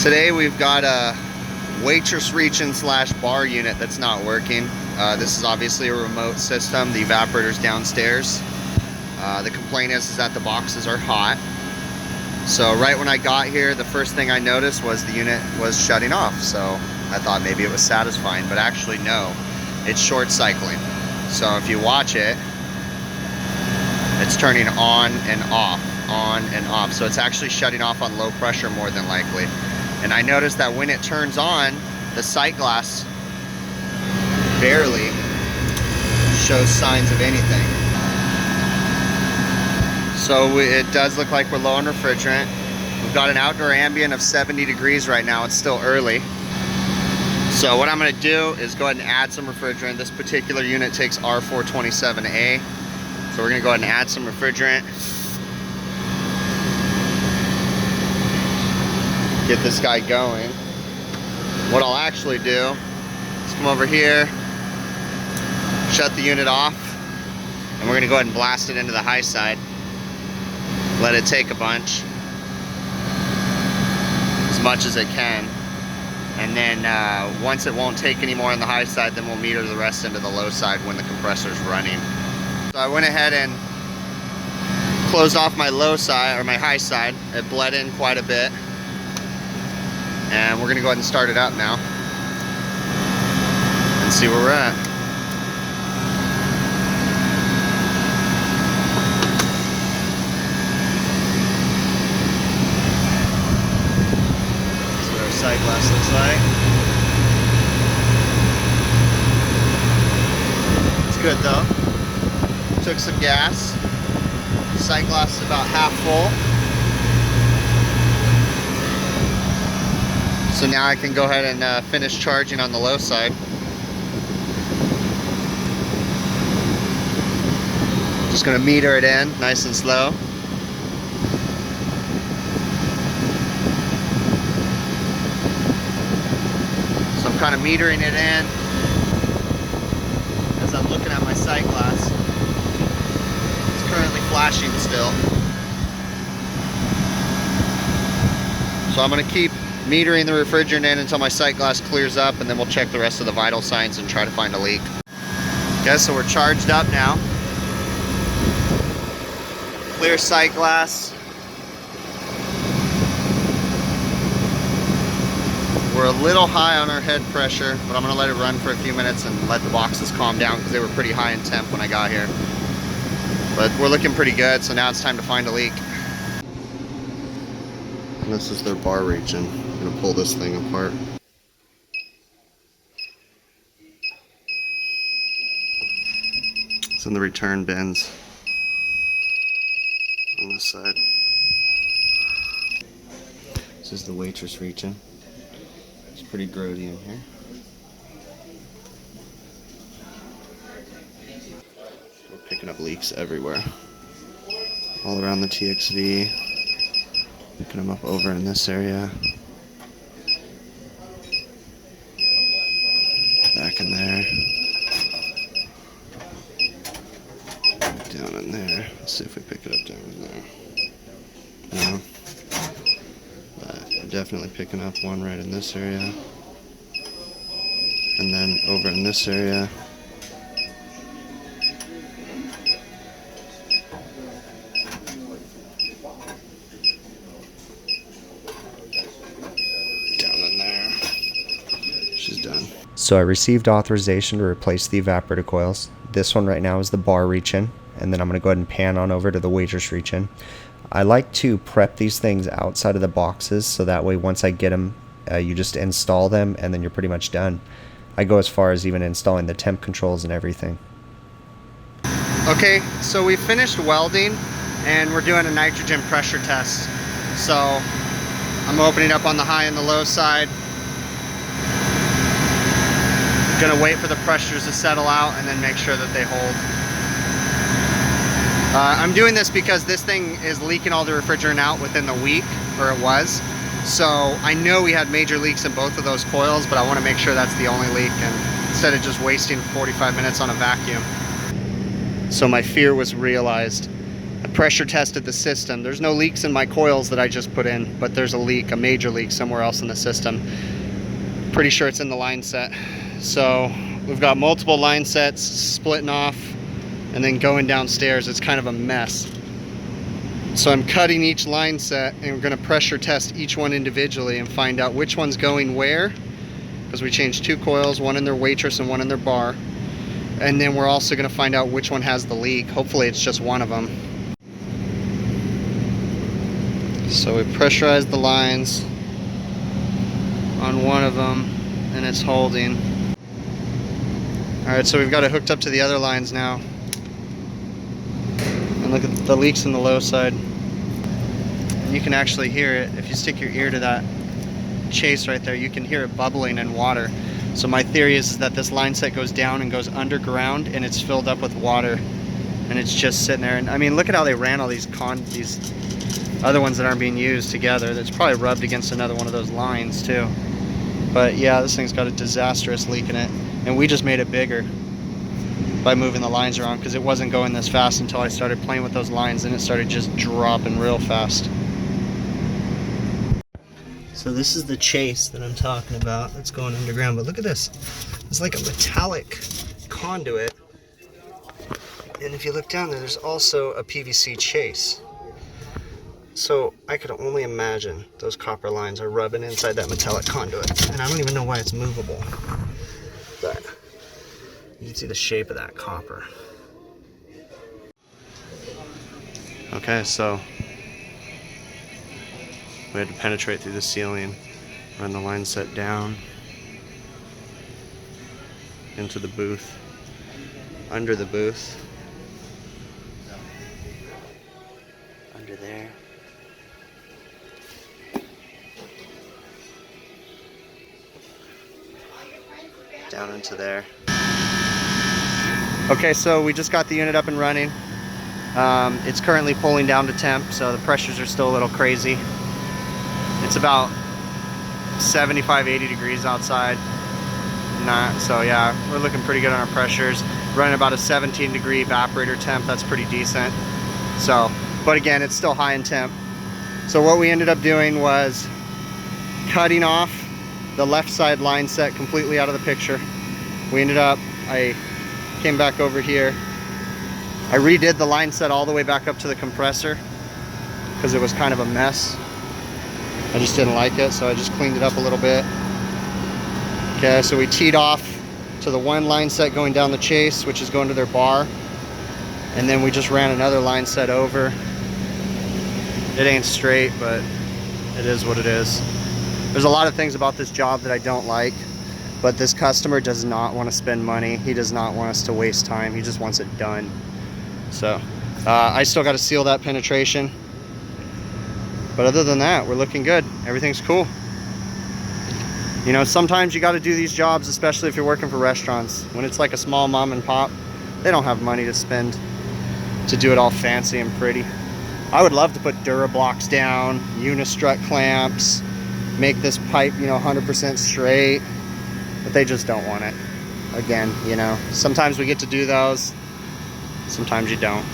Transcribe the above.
Today we've got a waitress reach-in / bar unit that's not working. This is obviously a remote system. The evaporator's downstairs. The complaint is that the boxes are hot. So right when I got here, the first thing I noticed was the unit was shutting off. So I thought maybe it was satisfying, but actually no, it's short cycling. So if you watch it, it's turning on and off, on and off. So it's actually shutting off on low pressure more than likely. And I noticed that when it turns on, the sight glass barely shows signs of anything. So it does look like we're low on refrigerant. We've got an outdoor ambient of 70 degrees right now. It's still early. So what I'm gonna do is go ahead and add some refrigerant. This particular unit takes R427A. So we're gonna go ahead and add some refrigerant. Get this guy going. What I'll actually do is come over here, shut the unit off, and we're gonna go ahead and blast it into the high side. Let it take a bunch, as much as it can. And then once it won't take any more on the high side, then we'll meter the rest into the low side when the compressor's running. So I went ahead and closed off my low side, or my high side. It bled in quite a bit. And we're gonna go ahead and start it up now and see where we're at. That's what our sight glass looks like. It's good though. Took some gas. Sight glass is about half full. So now I can go ahead and finish charging on the low side. Just gonna meter it in nice and slow. So I'm kind of metering it in as I'm looking at my sight glass. It's currently flashing still. So I'm gonna keep metering the refrigerant in until my sight glass clears up, and then we'll check the rest of the vital signs and try to find a leak. Okay, so we're charged up now. Clear sight glass. We're a little high on our head pressure, but I'm gonna let it run for a few minutes and let the boxes calm down because they were pretty high in temp when I got here. But we're looking pretty good, so now it's time to find a leak. And this is their bar reach-in. I'm gonna pull this thing apart. It's in the return bins on this side. This is the waitress reach-in. It's pretty grody in here. We're picking up leaks everywhere. All around the TXV. Picking them up over in this area. Back in there. Down in there. Let's see if we pick it up down in there. No. But we're definitely picking up one right in this area. And then over in this area. She's done. So I received authorization to replace the evaporator coils. This one right now is the bar reach-in, and then I'm going to go ahead and pan on over to the waitress reach-in. I like to prep these things outside of the boxes, so that way once I get them, you just install them and then you're pretty much done. I go as far as even installing the temp controls and everything. Okay, so we finished welding and we're doing a nitrogen pressure test. So I'm opening up on the high and the low side. Gonna wait for the pressures to settle out and then make sure that they hold. I'm doing this because this thing is leaking all the refrigerant out within the week, or it was. So I know we had major leaks in both of those coils, but I want to make sure that's the only leak, and instead of just wasting 45 minutes on a vacuum. So my fear was realized. I pressure tested the system. There's no leaks in my coils that I just put in, but there's a leak, a major leak somewhere else in the system. Pretty sure it's in the line set. So we've got multiple line sets splitting off and then going downstairs. It's kind of a mess. So I'm cutting each line set and we're going to pressure test each one individually and find out which one's going where, because we changed 2 coils, one in their waitress and one in their bar. And then we're also going to find out which one has the leak. Hopefully it's just one of them. So we pressurized the lines on one of them and it's holding. Alright, so we've got it hooked up to the other lines now. And look at the leaks in the low side. And you can actually hear it. If you stick your ear to that chase right there, you can hear it bubbling in water. So my theory is that this line set goes down and goes underground and it's filled up with water. And it's just sitting there. And I mean, look at how they ran all these other ones that aren't being used together. That's probably rubbed against another one of those lines too. But yeah, this thing's got a disastrous leak in it. And we just made it bigger by moving the lines around because it wasn't going this fast until I started playing with those lines and it started just dropping real fast. So this is the chase that I'm talking about that's going underground. But look at this. It's like a metallic conduit. And if you look down there, there's also a PVC chase. So I could only imagine those copper lines are rubbing inside that metallic conduit. And I don't even know why it's movable. But you can see the shape of that copper. Okay, so we had to penetrate through the ceiling, run the line set down into the booth, under the booth, under there. Down into there. Okay, so we just got the unit up and running. It's currently pulling down to temp, so the pressures are still a little crazy. It's about 75-80 degrees outside. So yeah, we're looking pretty good on our pressures. Running about a 17-degree evaporator temp. That's pretty decent. So, but again, it's still high in temp. So what we ended up doing was cutting off the left side line set completely out of the picture. We ended up, I came back over here. I redid the line set all the way back up to the compressor because it was kind of a mess. I just didn't like it, so I just cleaned it up a little bit. Okay, so we teed off to the one line set going down the chase, which is going to their bar. And then we just ran another line set over. It ain't straight, but it is what it is. There's a lot of things about this job that I don't like, but this customer does not want to spend money. He does not want us to waste time. He just wants it done. So I still got to seal that penetration. But other than that, we're looking good. Everything's cool. You know, sometimes you got to do these jobs, especially if you're working for restaurants. When it's like a small mom and pop, they don't have money to spend to do it all fancy and pretty. I would love to put Durablocks down, unistrut clamps, make this pipe, you know, 100% straight, but they just don't want it. Again, you know, sometimes we get to do those, sometimes you don't.